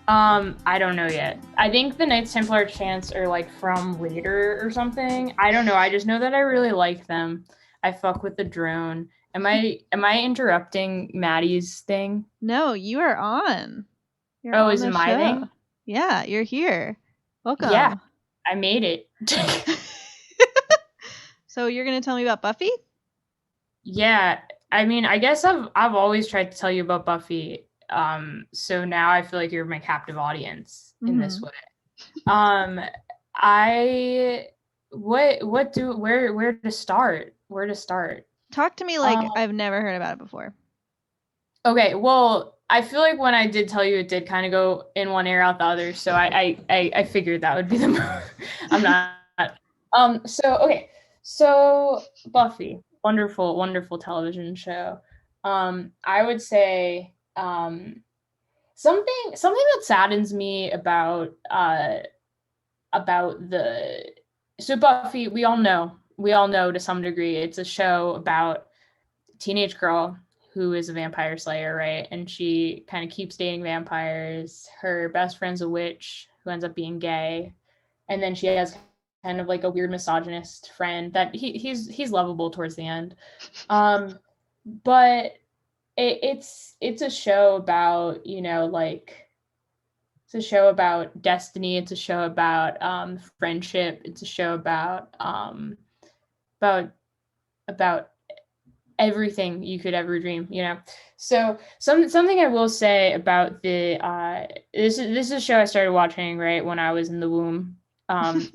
I don't know yet. I think the Knights Templar chants are like from later or something. I don't know. I just know that I really like them. I fuck with the drone. Am I interrupting Maddie's thing? No, you are on. You're Oh, on is it the my show. thing? Yeah, you're here. Yeah, Welcome. I made it. So you're gonna tell me about Buffy? Yeah, I mean, I guess I've always tried to tell you about Buffy. So now I feel like you're my captive audience in this Mm-hmm. way. Um, I what do where to start? Where to start? Talk to me like Um, I've never heard about it before. okay, well, I feel like when I did tell you, it did kind of go in one ear out the other. So I figured that would be the. I'm not. So okay, so Buffy, wonderful, wonderful television show. I would say something that saddens me about the so Buffy, we all know to some degree it's a show about a teenage girl who is a vampire slayer, right? And she kind of keeps dating vampires. Her best friend's a witch who ends up being gay, and then she has kind of like a weird misogynist friend that he's lovable towards the end. Um, but it's a show about like it's a show about destiny. It's a show about friendship. It's a show about about everything you could ever dream. So something I will say about the this is a show I started watching right when I was in the womb. Um,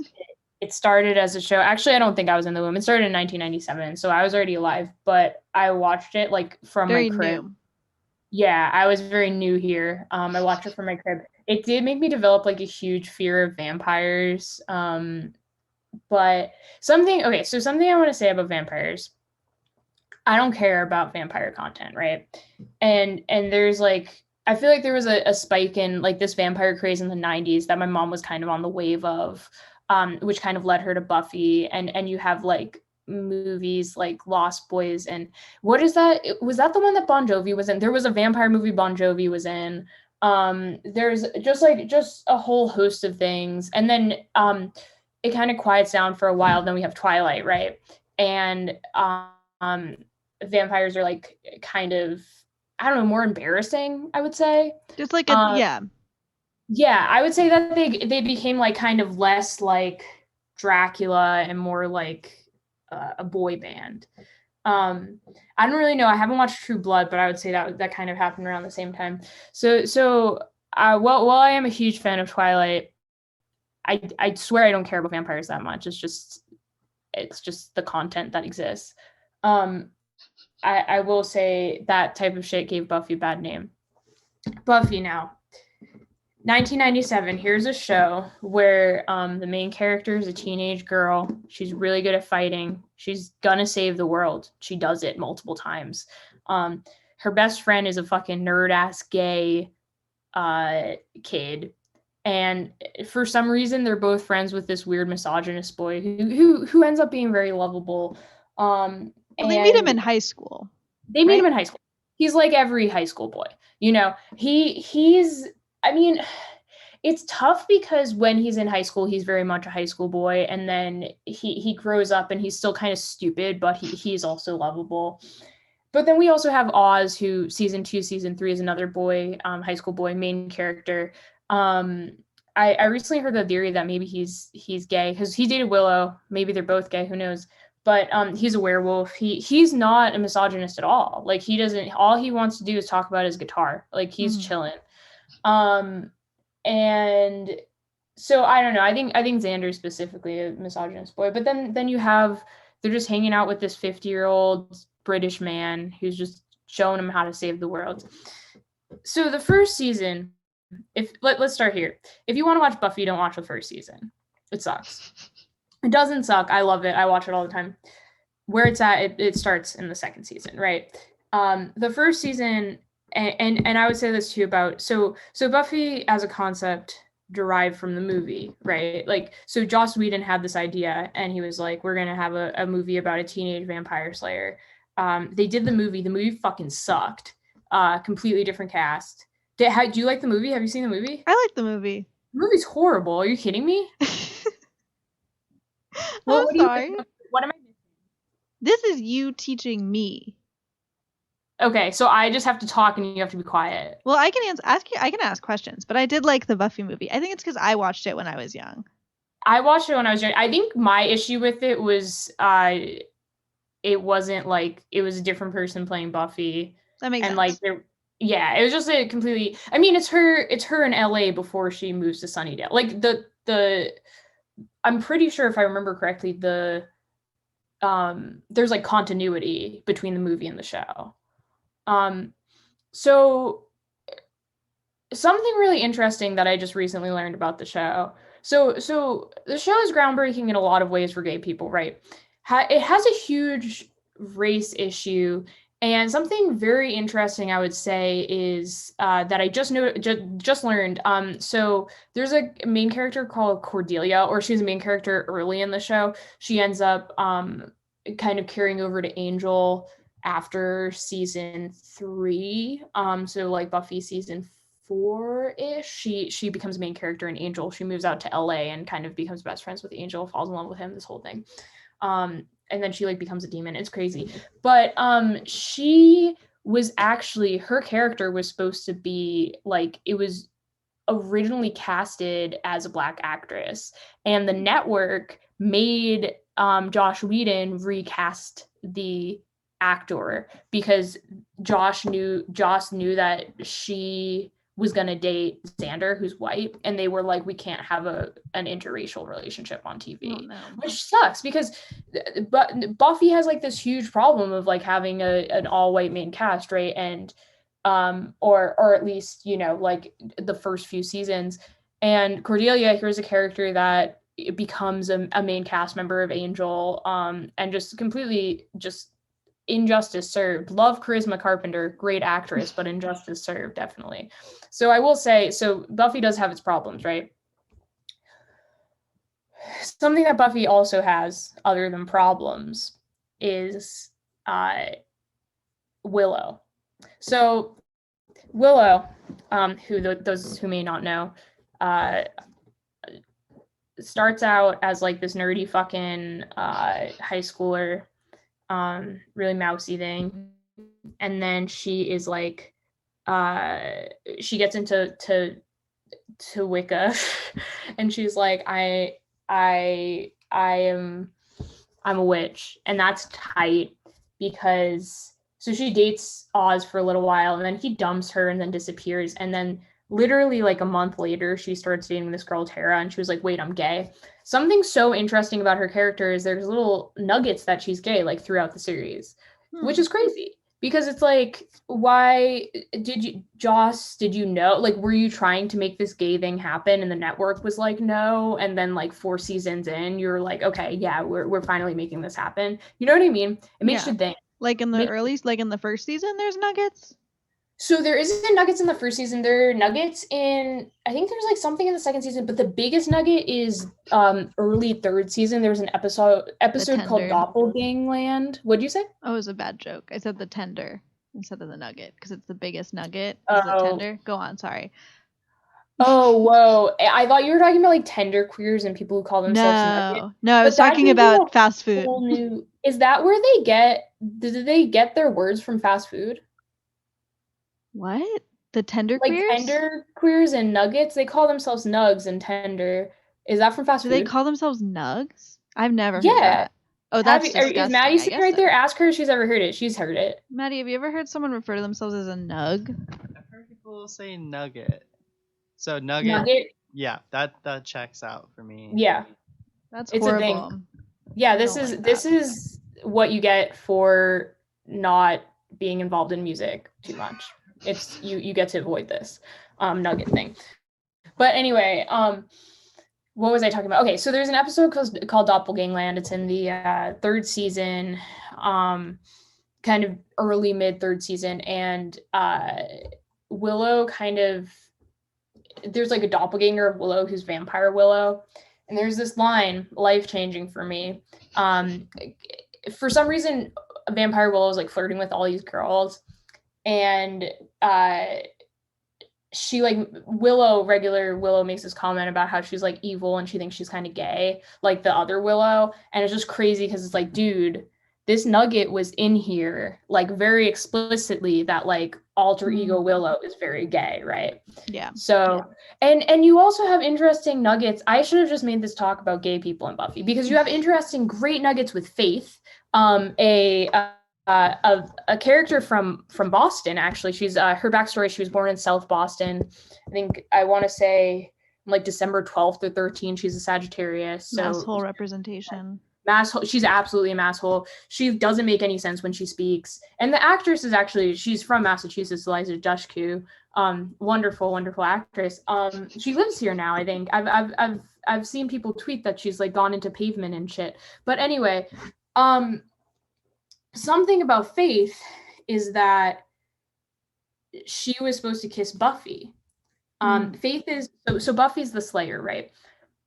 it started as a show. Actually, I don't think I was in the womb. It started in 1997, so I was already alive. But I watched it like from my Very crib. new. Yeah, I was very new here. I watched it from my crib. It did make me develop like a huge fear of vampires. But something I want to say about vampires. I don't care about vampire content, right? And there's like I feel like there was a spike in like this vampire craze in the 90s that my mom was kind of on the wave of, which kind of led her to Buffy. And you have like movies like Lost Boys and what is that? Was that the one that Bon Jovi was in? There was a vampire movie Bon Jovi was in. There's just a whole host of things. And then it kind of quiets down for a while. Then we have Twilight, right? And vampires are like kind of I don't know, more embarrassing, I would say. Just like a Um, yeah. yeah, I would say that they became like kind of less like Dracula and more like a boy band. Um, I don't really know. I haven't watched True Blood, but I would say that kind of happened around the same time. While I am a huge fan of Twilight, I swear I don't care about vampires that much. It's just the content that exists. Um, I will say that type of shit gave Buffy a bad name. Buffy now. 1997, here's a show where the main character is a teenage girl. She's really good at fighting. She's gonna save the world. She does it multiple times. Her best friend is a fucking nerd ass gay kid. And for some reason, they're both friends with this weird misogynist boy who ends up being very lovable. Well, they meet him And in high school, they meet him right? in high school. He's like every high school boy. He's I mean, it's tough because when he's in high school, he's very much a high school boy, and then he grows up and he's still kind of stupid, but he's also lovable. But then we also have Oz, who season 2, season 3 is another boy, high school boy, main character. Um, I recently heard the theory that maybe he's gay because he dated Willow. Maybe they're both gay. Who knows? But he's a werewolf. He's not a misogynist at all. Like he doesn't. All he wants to do is talk about his guitar. Like he's Mm. chilling. Um, and so I don't know. I think Xander's specifically a misogynist boy. But then you have they're just hanging out with this 50-year-old British man who's just showing him how to save the world. So the first season, let's start here. If you want to watch Buffy, don't watch the first season. It sucks. It doesn't suck. I love it. I watch it all the time. Where it's at, it starts in the second season, right? The first season, and I would say this too about so Buffy as a concept derived from the movie, right? Like so Joss Whedon had this idea and he was like, we're gonna have a movie about a teenage vampire slayer. They did the movie fucking sucked. Completely different cast. Do you like the movie? Have you seen the movie? I like the movie. The movie's horrible. Are you kidding me? I'm What do you like sorry. about it? What am I missing? This is you teaching me. Okay, so I just have to talk and you have to be quiet. Well, I can ask you. I can ask questions, but I did like the Buffy movie. I think it's because I watched it when I was young. I watched it when I was young. I think my issue with it was it wasn't like it was a different person playing Buffy, That makes and like sense. yeah, it was just a completely. I mean, it's her in LA before she moves to Sunnydale. Like the I'm pretty sure if I remember correctly, there's like continuity between the movie and the show. Um, so something really interesting that I just recently learned about the show. So the show is groundbreaking in a lot of ways for gay people, right? It has a huge race issue, and something very interesting I would say is that I just learned. So there's a main character called Cordelia, or she's a main character early in the show. She ends up kind of carrying over to Angel after season 3. So like Buffy season 4-ish, she becomes a main character in Angel. She moves out to LA and kind of becomes best friends with Angel, falls in love with him, this whole thing. And then she like becomes a demon. It's crazy. But she was actually, her character was supposed to be like, it was originally casted as a black actress, and the network made Josh Whedon recast the actor because Josh knew that she was gonna date Xander, who's white, and they were like, we can't have an interracial relationship on Oh TV, no. which sucks because but Buffy has like this huge problem of like having an all white main cast, right? And or at least like the first few seasons. And Cordelia, here's a character that becomes a main cast member of Angel, and just completely just injustice served. Love Charisma Carpenter, great actress, but injustice served, definitely. So I will say, so Buffy does have its problems, right? Something that Buffy also has, other than problems, is Willow. So Willow, who those who may not know, uh, starts out as like this nerdy fucking high schooler, really mousy thing, and then she is like, uh, she gets to Wicca, and she's like, I am I'm a witch, and that's tight because so she dates Oz for a little while, and then he dumps her and then disappears, and then literally like a month later, she starts dating this girl Tara, and she was like, "Wait, I'm gay." Something so interesting about her character is there's little nuggets that she's gay like throughout the series, which is crazy because it's like, why did you know, like, were you trying to make this gay thing happen and the network was like no, and then like 4 seasons in you're like, okay, yeah, we're finally making this happen, you know what I mean? It makes Yeah. you think. Like in the Makes, early, like in the first season, there's nuggets. so there isn't nuggets in the first season, there are nuggets in, I think there's like something in the second season, but the biggest nugget is early third season. There was an episode The episode called tender. Doppelgangland. What'd you say? Oh, it was a bad joke. I said the tender instead of the nugget because it's the biggest nugget is the Oh, tender. Go on, sorry. oh, whoa. I thought you were talking about like tender queers and people who call themselves nuggets. No, I was But that talking gives me a about fast food. whole new. Is that where did they get their words from fast food? What? The tender Like queers? tender queers and nuggets, they call themselves nugs and tender. Is that from fast Do they food? call themselves nugs? I've never heard Yeah. that. Oh, Have that's you, is disgusting. Maddie I sitting guess right so. there? Ask her if she's ever heard it. She's heard it. Maddie, have you ever heard someone refer to themselves as a nug? I've heard people say nugget. So nugget, Nugget? yeah, that checks out for me. Yeah. That's It's a thing. horrible. Yeah, I this don't is like this that. is what you get for not being involved in music too much. It's you get to avoid this nugget thing. But anyway, what was I talking about? Okay, so there's an episode called Doppelgangland. It's in the third season, kind of early mid third season, and Willow kind of, there's like a doppelganger of Willow who's vampire Willow, and there's this line, life changing for me. For some reason, vampire Willow is like flirting with all these girls, and regular Willow makes this comment about how she's like evil and she thinks she's kind of gay, like the other Willow. And it's just crazy because it's like, dude, this nugget was in here like very explicitly that like alter ego Willow is very gay, right? Yeah. So and you also have interesting nuggets. I should have just made this talk about gay people in Buffy because you have interesting, great nuggets with Faith, a character from Boston. Actually, she's her backstory. She was born in South Boston. I think I want to say like December 12th or 13th. She's a Sagittarius. So Masshole representation. Masshole. She's absolutely a masshole. She doesn't make any sense when she speaks. And the actress is actually she's from Massachusetts, Eliza Dushku. Wonderful, wonderful actress. She lives here now. I think I've seen people tweet that she's like gone into pavement and shit. But anyway, something about Faith is that she was supposed to kiss Buffy. Faith is so Buffy's the Slayer, right?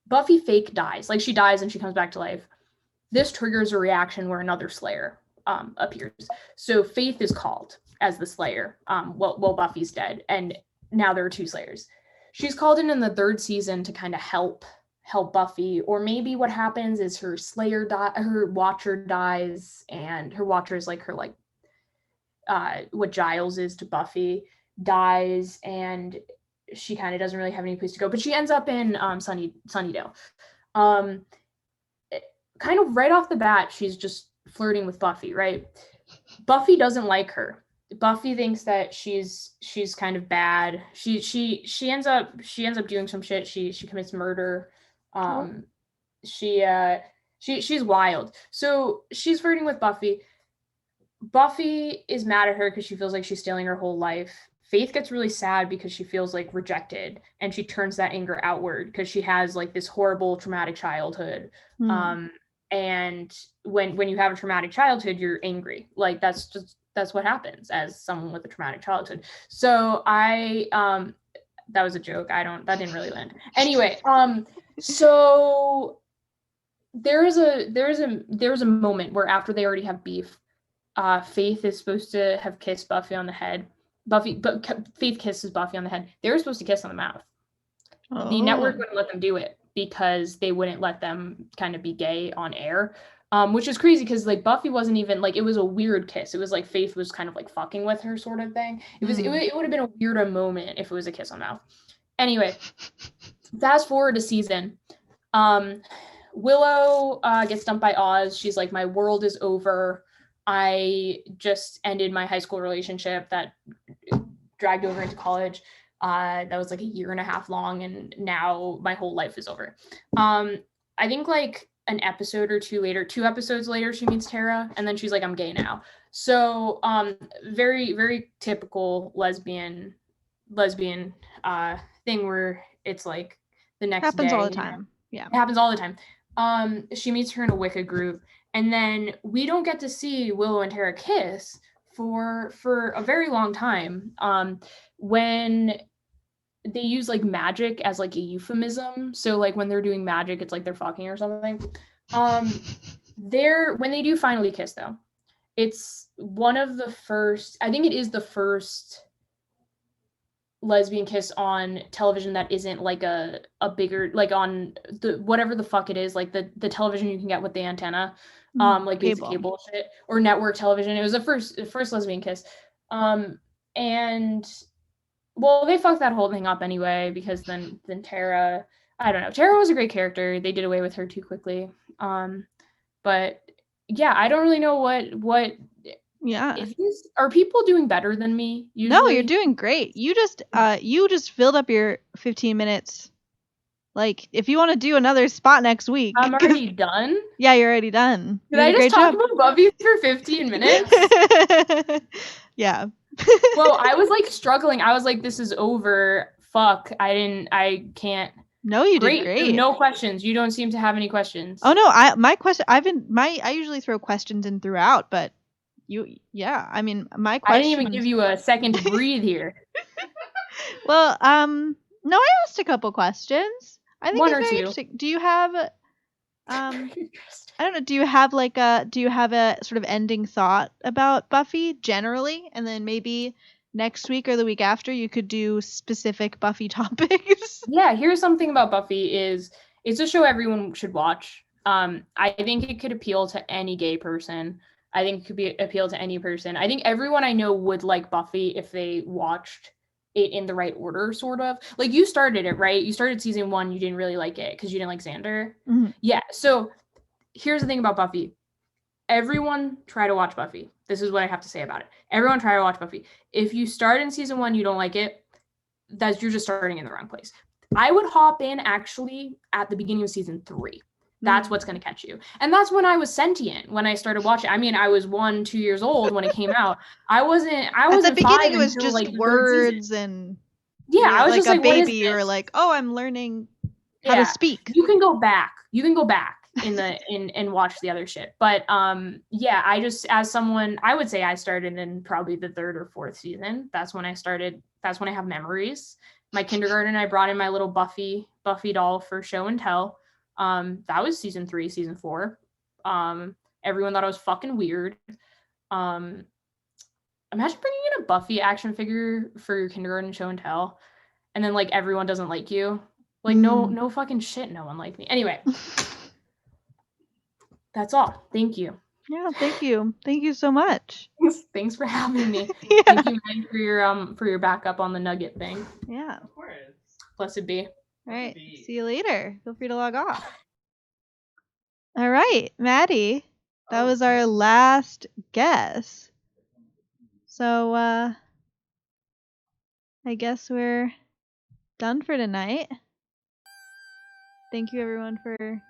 Buffy fake dies, like she dies and she comes back to life. This triggers a reaction where another Slayer appears. So Faith is called as the Slayer while Buffy's dead, and now there are two Slayers. She's called in the third season to kind of help Buffy, or maybe what happens is her her Watcher dies, and her Watcher is like her like what Giles is to Buffy, dies, and she kind of doesn't really have any place to go, but she ends up in Sunnydale. Kind of right off the bat, she's just flirting with Buffy, right? Buffy doesn't like her. Buffy thinks that she's kind of bad. She ends up doing some shit. She commits murder. She's wild. So she's flirting with Buffy. Buffy is mad at her because she feels like she's stealing her whole life. Faith gets really sad because she feels like rejected, and she turns that anger outward because she has like this horrible traumatic childhood. And when you have a traumatic childhood, you're angry. Like that's what happens as someone with a traumatic childhood. So that was a joke. That didn't really land. Anyway, so there is a moment where after they already have beef, Faith is supposed to have kissed Buffy on the head. Faith kisses Buffy on the head. They were supposed to kiss on the mouth. The network wouldn't let them do it because they wouldn't let them kind of be gay on air, which is crazy because like Buffy wasn't even like, it was a weird kiss. It was like Faith was kind of like fucking with her sort of thing. It would have been a weirder moment if it was a kiss on mouth. Anyway, fast forward to season. Willow gets dumped by Oz. She's like, my world is over. I just ended my high school relationship that dragged over into college. That was like a year and a half long, and now my whole life is over. I think like an episode or two episodes later, she meets Tara, and then she's like, I'm gay now. So very, very typical lesbian thing where it's like the next happens day. All the time. Yeah. It happens all the time. She meets her in a Wicca group, and then we don't get to see Willow and Tara kiss for a very long time. When they use like magic as like a euphemism, so like when they're doing magic, it's like they're fucking or something. When they do finally kiss though, it's one of the first, I think it is the first lesbian kiss on television that isn't like a bigger, like on the whatever the fuck it is, like the television you can get with the antenna, like basic cable shit or network television. It was the first lesbian kiss. And well, they fucked that whole thing up anyway, because then Tara, I don't know. Tara was a great character. They did away with her too quickly. But yeah, I don't really know what Yeah. Are people doing better than me usually? No, you're doing great. You just filled up your 15 minutes. Like, if you want to do another spot next week. I'm already done? Yeah, you're already done. Did I just talk about Buffy for 15 minutes? Yeah. Well, I was like struggling. I was like, this is over. Fuck. I can't. No, you did great. No questions. You don't seem to have any questions. Oh no, I usually throw questions in throughout, but I mean, my question. I didn't even give you a second to breathe here. Well, no, I asked a couple questions. I think one it's or very two. Interesting. Do you have I don't know, do you have a sort of ending thought about Buffy generally, and then maybe next week or the week after you could do specific Buffy topics. Yeah, here's something about Buffy is it's a show everyone should watch. I think it could appeal to any gay person. I think it could appeal to any person. I think everyone I know would like Buffy if they watched it in the right order, sort of. Like you started it, right? You started season 1, you didn't really like it because you didn't like Xander. Mm-hmm. Yeah, so here's the thing about Buffy. Everyone try to watch Buffy. This is what I have to say about it. Everyone try to watch Buffy. If you start in season 1, you don't like it, you're just starting in the wrong place. I would hop in actually at the beginning of season 3. That's what's going to catch you. And that's when I was sentient when I started watching. I mean, I was 1-2 years old when it came out. I wasn't At the beginning, 5 it was until just like the words and yeah, I was like just a like, what is baby. You were this? like, oh, I'm learning how to speak. You can go back and watch the other shit. But yeah, I just, as someone, I would say I started in probably the 3rd or 4th season. That's when I started. That's when I have memories. My kindergarten, I brought in my little Buffy doll for show and tell. That was season 3, season 4. Everyone thought I was fucking weird. Imagine bringing in a Buffy action figure for your kindergarten show and tell, and then like everyone doesn't like you. Like no fucking shit, no one liked me. Anyway, that's all. Thank you. Yeah, thank you. Thank you so much. Thanks for having me. Yeah. Thank you, Meg, for your backup on the nugget thing. Yeah. Of course. Blessed be. All right. See you later. Feel free to log off. All right, Maddie. That was our last guess. So I guess we're done for tonight. Thank you everyone for